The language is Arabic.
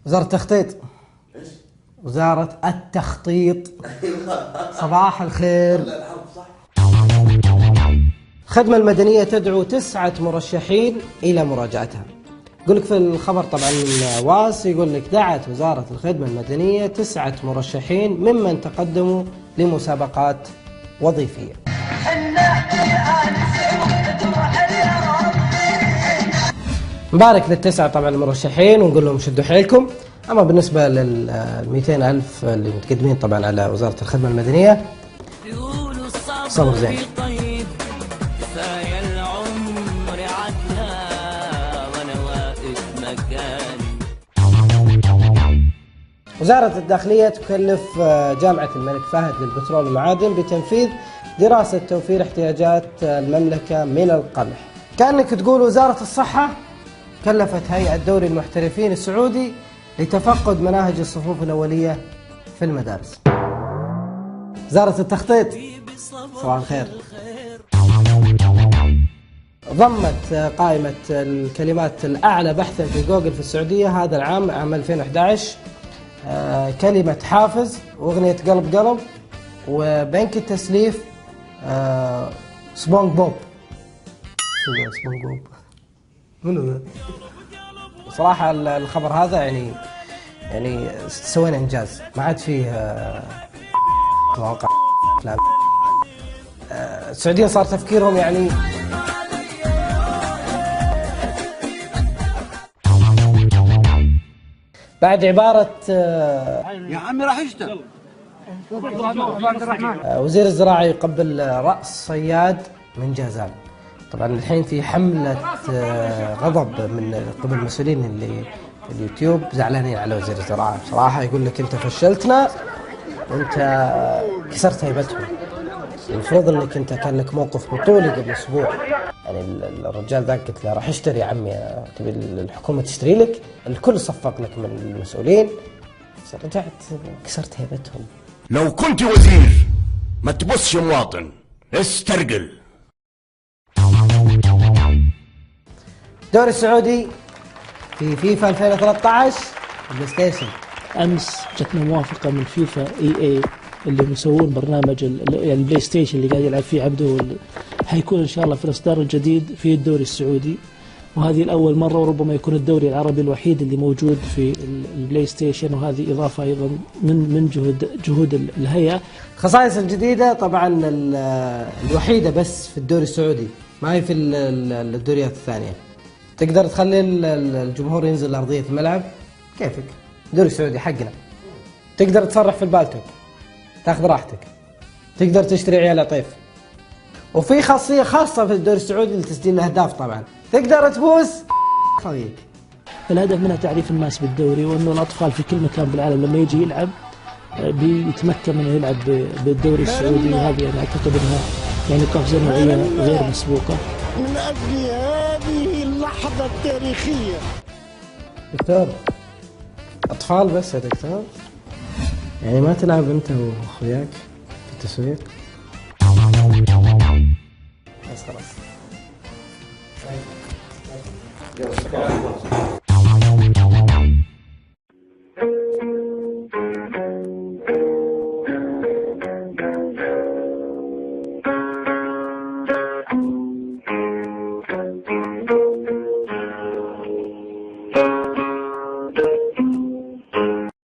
وزارة التخطيط. ايش؟ وزارة التخطيط. صباح الخير. الخدمة المدنية تدعو 9 مرشحين إلى مراجعتها. يقول لك في الخبر طبعا واس يقول لك دعت وزارة الخدمة المدنية 9 مرشحين ممن تقدموا لمسابقات وظيفية. مبارك لل9 طبعا المرشحين ونقول لهم شدوا حيلكم. أما بالنسبة لل200,000 اللي متقدمين طبعا على وزارة الخدمة المدنية صبر زين. وزارة الداخلية تكلف جامعة الملك فهد للبترول والمعادن بتنفيذ دراسة توفير احتياجات المملكة من القمح. كأنك تقول وزارة الصحة كلفت هيئة دوري المحترفين السعودي لتفقد مناهج الصفوف الأولية في المدارس. وزارة التخطيط صباح الخير ضمت قائمة الكلمات الأعلى بحثا في جوجل في السعودية هذا العام عام 2011 كلمة حافز وأغنية قلب قلب وبنك التسليف سبونج بوب. سبونج بوب منو ذا؟ صراحة الخبر هذا يعني سوينا إنجاز، ما عاد فيه مواقع أفلام. السعودية صار تفكيرهم يعني بعد عبارة يا عمي راح يشتغل. وزير الزراعة يقبل رأس صياد من جازان. طبعا الحين في حملة غضب من قبل المسؤولين اللي في اليوتيوب زعلانين على وزير الزراعة بصراحة. يقول لك انت فشلتنا وانت كسرت هيبتهم. المفروض انك انت كان لك موقف بطولي قبل اسبوع. يعني الرجال ذاك قلت له راح اشتري يا عمي، تبي الحكومة تشتري لك؟ الكل صفق لك من المسؤولين، رجعت كسرت هيبتهم. لو كنت وزير ما تبصش مواطن، استرجل. الدوري السعودي في فيفا 2013 بلاي ستيشن. امس جتنا موافقه من فيفا اي اللي يسوون برنامج البلاي ستيشن اللي قاعد يلعب فيه عبده، حيكون ان شاء الله في الاصدار الجديد في الدوري السعودي، وهذه الاول مره وربما يكون الدوري العربي الوحيد اللي موجود في البلاي ستيشن، وهذه اضافه ايضا من جهود الهيئه. الخصائص الجديده طبعا الوحيده بس في الدوري السعودي، ما هي في الدوريات الثانيه. تقدر تخلي الجمهور ينزل لارضيه الملعب كيفك، الدوري السعودي حقنا. تقدر تصرح في البالتوك، تاخذ راحتك. تقدر تشتري عيال عطيف. وفي خاصيه خاصه في الدوري السعودي لتسجيل الاهداف. طبعا تقدر تبوس خويك. الهدف منها تعريف الناس بالدوري، وانه الاطفال في كل مكان بالعالم لما يجي يلعب بيتمكن من يلعب بالدوري السعودي، وهذه انا اعتقد انها يعني قفزه نوعيه غير مسبوقه. من اجل هذه اللحظه التاريخيه. دكتور اطفال بس يا دكتور، يعني ما تلعب انت واخوياك في التسويق؟ بس خلاص.